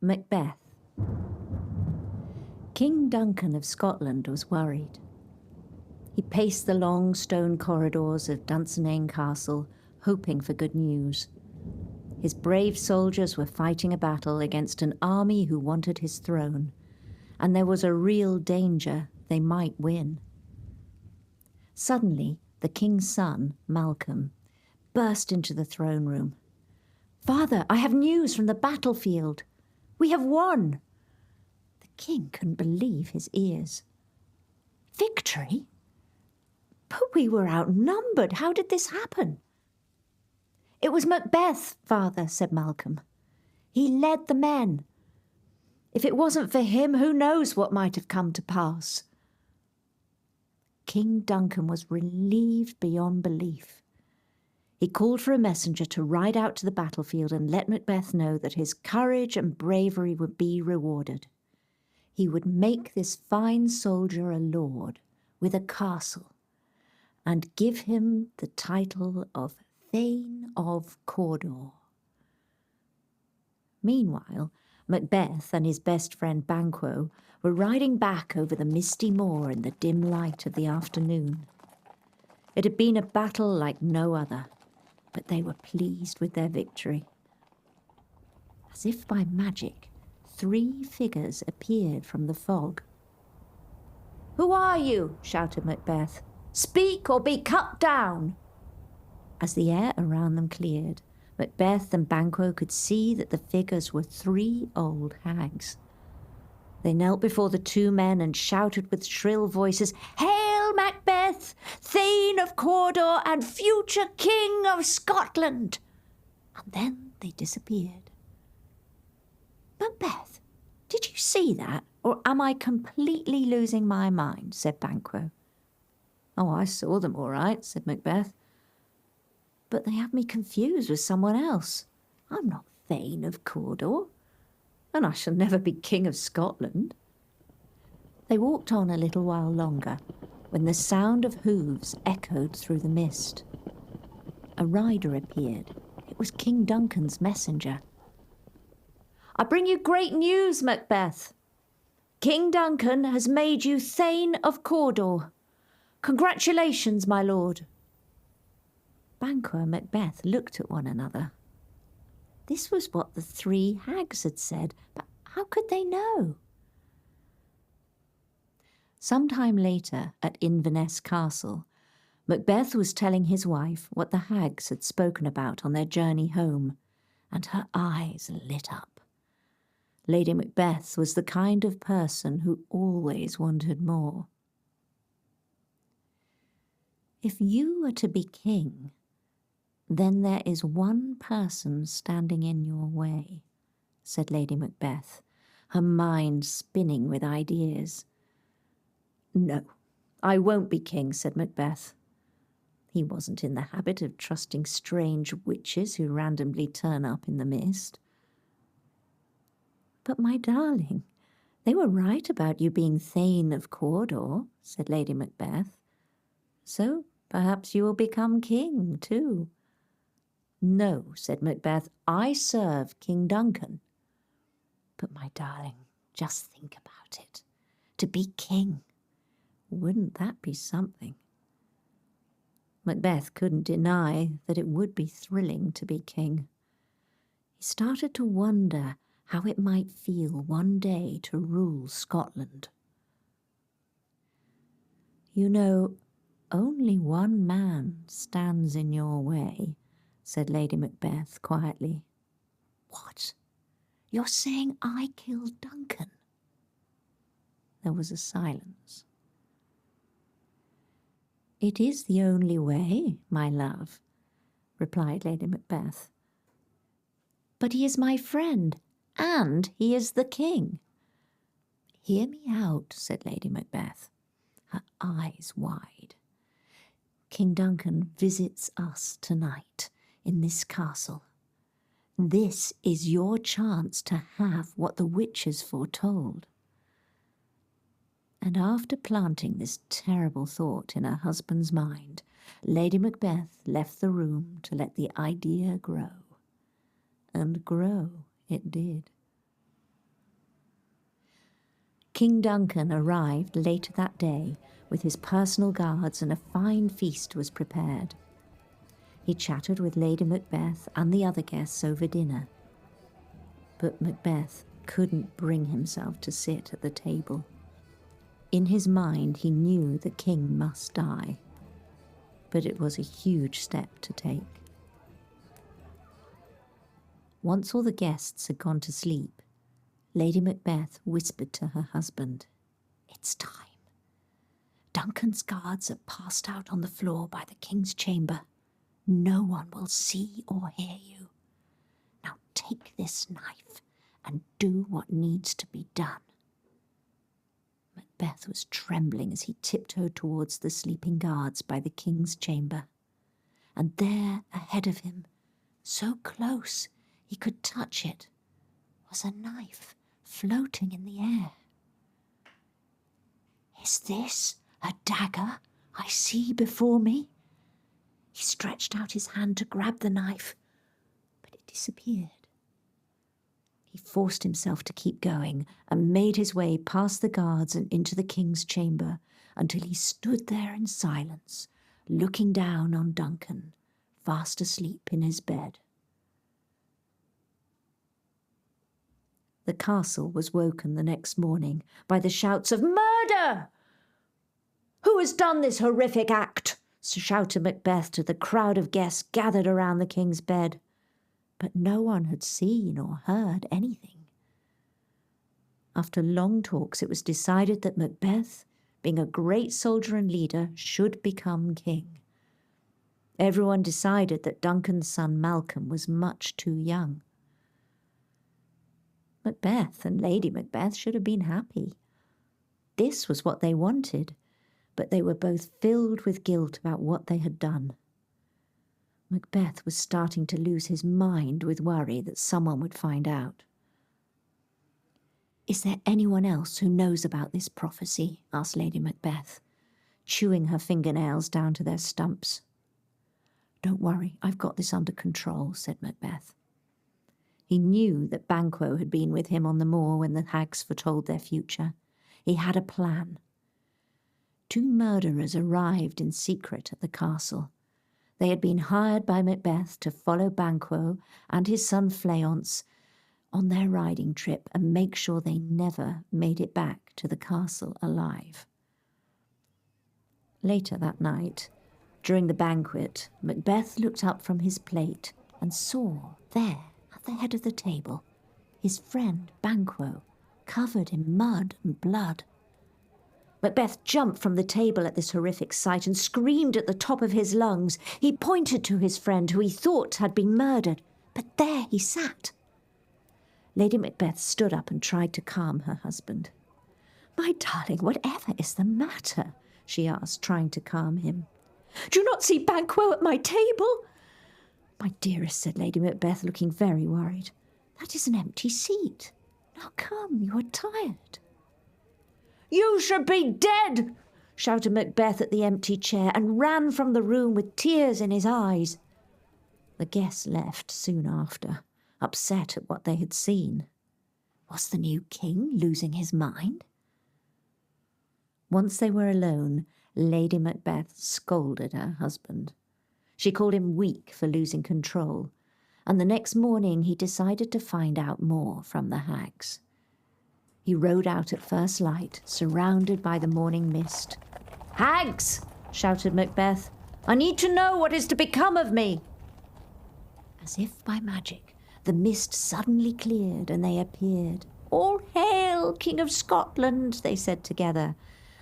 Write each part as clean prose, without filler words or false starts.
Macbeth. King Duncan of Scotland was worried. He paced the long stone corridors of Dunsinane Castle, hoping for good news. His brave soldiers were fighting a battle against an army who wanted his throne, and there was a real danger they might win. Suddenly, the king's son, Malcolm, burst into the throne room. "Father, I have news from the battlefield. We have won." The king couldn't believe his ears. "Victory? But we were outnumbered. How did this happen?" "It was Macbeth, father," said Malcolm. "He led the men. If it wasn't for him, who knows what might have come to pass." King Duncan was relieved beyond belief. He called for a messenger to ride out to the battlefield and let Macbeth know that his courage and bravery would be rewarded. He would make this fine soldier a lord with a castle and give him the title of Thane of Cawdor. Meanwhile, Macbeth and his best friend Banquo were riding back over the misty moor in the dim light of the afternoon. It had been a battle like no other, but they were pleased with their victory. As if by magic, 3 figures appeared from the fog. "Who are you?" shouted Macbeth. "Speak or be cut down!" As the air around them cleared, Macbeth and Banquo could see that the figures were 3 old hags. They knelt before the 2 men and shouted with shrill voices, "Hail Macbeth, Thane of Cawdor and future King of Scotland!" And then they disappeared. "Macbeth, did you see that, or am I completely losing my mind?" said Banquo. "Oh, I saw them all right," said Macbeth. "But they have me confused with someone else. I'm not Thane of Cawdor, and I shall never be King of Scotland." They walked on a little while longer, when the sound of hooves echoed through the mist. A rider appeared. It was King Duncan's messenger. "I bring you great news, Macbeth. King Duncan has made you Thane of Cawdor. Congratulations, my lord." Banquo and Macbeth looked at one another. This was what the 3 hags had said, but how could they know? Some time later, at Inverness Castle, Macbeth was telling his wife what the hags had spoken about on their journey home, and her eyes lit up. Lady Macbeth was the kind of person who always wanted more. "If you are to be king, then there is one person standing in your way," said Lady Macbeth, her mind spinning with ideas. "No, I won't be king," said Macbeth. He wasn't in the habit of trusting strange witches who randomly turn up in the mist. "But, my darling, they were right about you being Thane of Cawdor," said Lady Macbeth. "So perhaps you will become king, too." "No," said Macbeth, "I serve King Duncan." "But, my darling, just think about it. To be king. Wouldn't that be something?" Macbeth couldn't deny that it would be thrilling to be king. He started to wonder how it might feel one day to rule Scotland. "You know, only one man stands in your way," said Lady Macbeth quietly. "What? You're saying I killed Duncan?" There was a silence. "It is the only way, my love," replied Lady Macbeth. "But he is my friend, and he is the king." "Hear me out," said Lady Macbeth, her eyes wide. "King Duncan visits us tonight in this castle. This is your chance to have what the witches foretold." And after planting this terrible thought in her husband's mind, Lady Macbeth left the room to let the idea grow. And grow it did. King Duncan arrived later that day with his personal guards, and a fine feast was prepared. He chatted with Lady Macbeth and the other guests over dinner. But Macbeth couldn't bring himself to sit at the table. In his mind, he knew the king must die, but it was a huge step to take. Once all the guests had gone to sleep, Lady Macbeth whispered to her husband, "It's time. Duncan's guards are passed out on the floor by the king's chamber. No one will see or hear you. Now take this knife and do what needs to be done." Macbeth was trembling as he tiptoed towards the sleeping guards by the king's chamber. And there, ahead of him, so close he could touch it, was a knife floating in the air. "Is this a dagger I see before me?" He stretched out his hand to grab the knife, but it disappeared. He forced himself to keep going and made his way past the guards and into the king's chamber until he stood there in silence, looking down on Duncan, fast asleep in his bed. The castle was woken the next morning by the shouts of "Murder! Who has done this horrific act?" shouted Macbeth to the crowd of guests gathered around the king's bed. But no one had seen or heard anything. After long talks, it was decided that Macbeth, being a great soldier and leader, should become king. Everyone decided that Duncan's son Malcolm was much too young. Macbeth and Lady Macbeth should have been happy. This was what they wanted, but they were both filled with guilt about what they had done. Macbeth was starting to lose his mind with worry that someone would find out. "Is there anyone else who knows about this prophecy?" asked Lady Macbeth, chewing her fingernails down to their stumps. "Don't worry, I've got this under control," said Macbeth. He knew that Banquo had been with him on the moor when the hags foretold their future. He had a plan. 2 murderers arrived in secret at the castle. They had been hired by Macbeth to follow Banquo and his son Fleance on their riding trip and make sure they never made it back to the castle alive. Later that night, during the banquet, Macbeth looked up from his plate and saw there, at the head of the table, his friend Banquo, covered in mud and blood. Macbeth jumped from the table at this horrific sight and screamed at the top of his lungs. He pointed to his friend, who he thought had been murdered, but there he sat. Lady Macbeth stood up and tried to calm her husband. "My darling, whatever is the matter?" she asked, trying to calm him. "Do you not see Banquo at my table?" "My dearest," said Lady Macbeth, looking very worried, "that is an empty seat. Now come, you are tired." "You should be dead!" shouted Macbeth at the empty chair, and ran from the room with tears in his eyes. The guests left soon after, upset at what they had seen. Was the new king losing his mind? Once they were alone, Lady Macbeth scolded her husband. She called him weak for losing control, and the next morning he decided to find out more from the hags. He rode out at first light, surrounded by the morning mist. "Hags!" shouted Macbeth. "I need to know what is to become of me." As if by magic, the mist suddenly cleared and they appeared. "All hail, King of Scotland," they said together.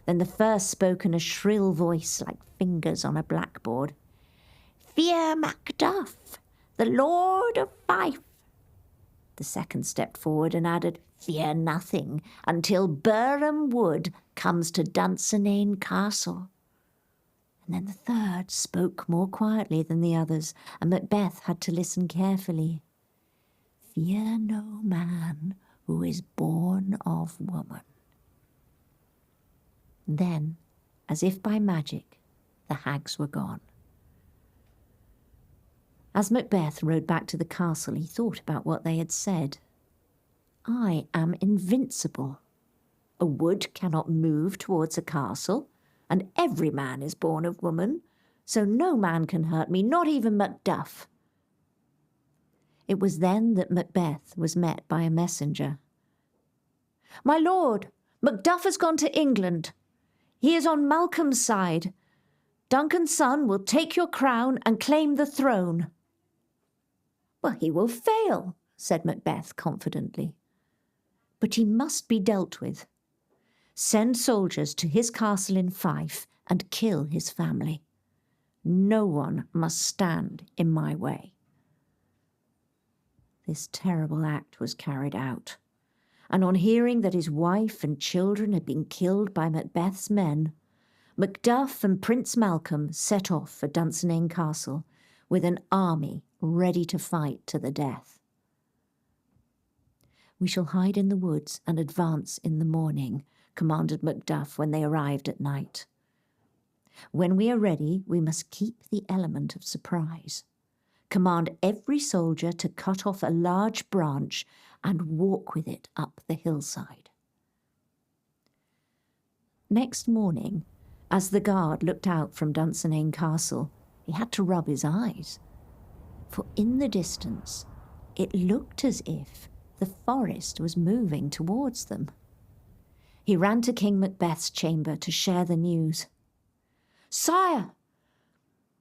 Then the first spoke in a shrill voice like fingers on a blackboard. "Fear Macduff, the Lord of Fife." The second stepped forward and added, "Fear nothing until Birham Wood comes to Dunsinane Castle." And then the third spoke more quietly than the others, and Macbeth had to listen carefully. "Fear no man who is born of woman." Then, as if by magic, the hags were gone. As Macbeth rode back to the castle, he thought about what they had said. "I am invincible. A wood cannot move towards a castle, and every man is born of woman, so no man can hurt me, not even Macduff." It was then that Macbeth was met by a messenger. "My lord, Macduff has gone to England. He is on Malcolm's side. Duncan's son will take your crown and claim the throne." "Well, he will fail," said Macbeth confidently. "But he must be dealt with. Send soldiers to his castle in Fife and kill his family. No one must stand in my way." This terrible act was carried out, and on hearing that his wife and children had been killed by Macbeth's men, Macduff and Prince Malcolm set off for Dunsinane Castle with an army ready to fight to the death. "We shall hide in the woods and advance in the morning," commanded Macduff when they arrived at night. "When we are ready, we must keep the element of surprise. Command every soldier to cut off a large branch and walk with it up the hillside." Next morning, as the guard looked out from Dunsinane Castle, he had to rub his eyes, for in the distance it looked as if the forest was moving towards them. He ran to King Macbeth's chamber to share the news. "Sire,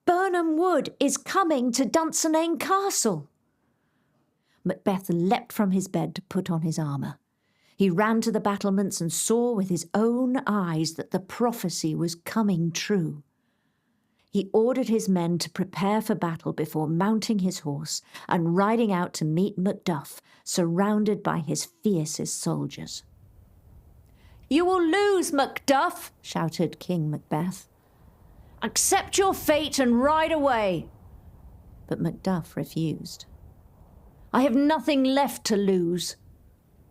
Birnam Wood is coming to Dunsinane Castle." Macbeth leapt from his bed to put on his armour. He ran to the battlements and saw with his own eyes that the prophecy was coming true. He ordered his men to prepare for battle before mounting his horse and riding out to meet Macduff, surrounded by his fiercest soldiers. "You will lose, Macduff," shouted King Macbeth. "Accept your fate and ride away." But Macduff refused. "I have nothing left to lose.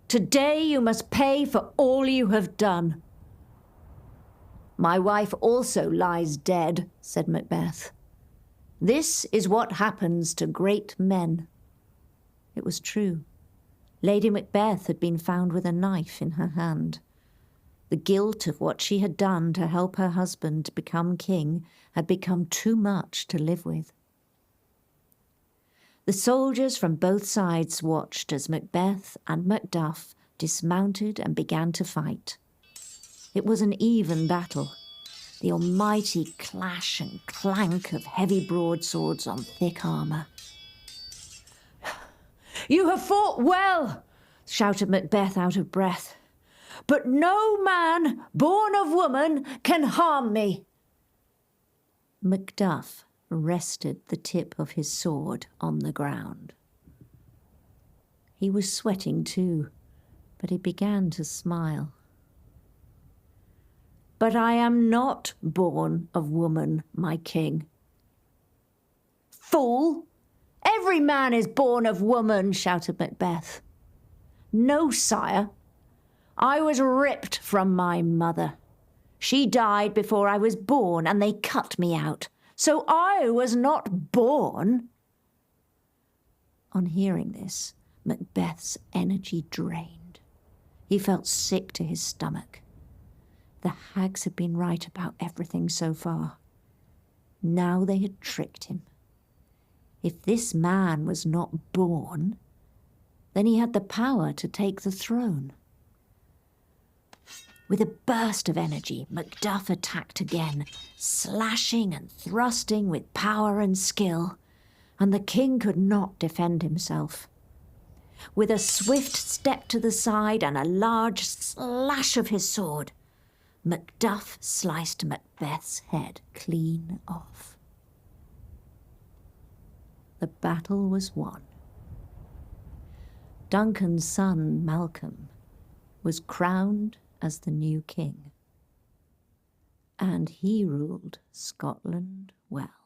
Today you must pay for all you have done." "My wife also lies dead," said Macbeth. "This is what happens to great men." It was true. Lady Macbeth had been found with a knife in her hand. The guilt of what she had done to help her husband become king had become too much to live with. The soldiers from both sides watched as Macbeth and Macduff dismounted and began to fight. It was an even battle, the almighty clash and clank of heavy broadswords on thick armour. "You have fought well," shouted Macbeth out of breath. "But no man born of woman can harm me." Macduff rested the tip of his sword on the ground. He was sweating too, but he began to smile. "But I am not born of woman, my king." "Fool! Every man is born of woman," shouted Macbeth. "No, sire. I was ripped from my mother. She died before I was born, and they cut me out. So I was not born." On hearing this, Macbeth's energy drained. He felt sick to his stomach. The hags had been right about everything so far. Now they had tricked him. If this man was not born, then he had the power to take the throne. With a burst of energy, Macduff attacked again, slashing and thrusting with power and skill, and the king could not defend himself. With a swift step to the side and a large slash of his sword, Macduff sliced Macbeth's head clean off. The battle was won. Duncan's son, Malcolm, was crowned as the new king, and he ruled Scotland well.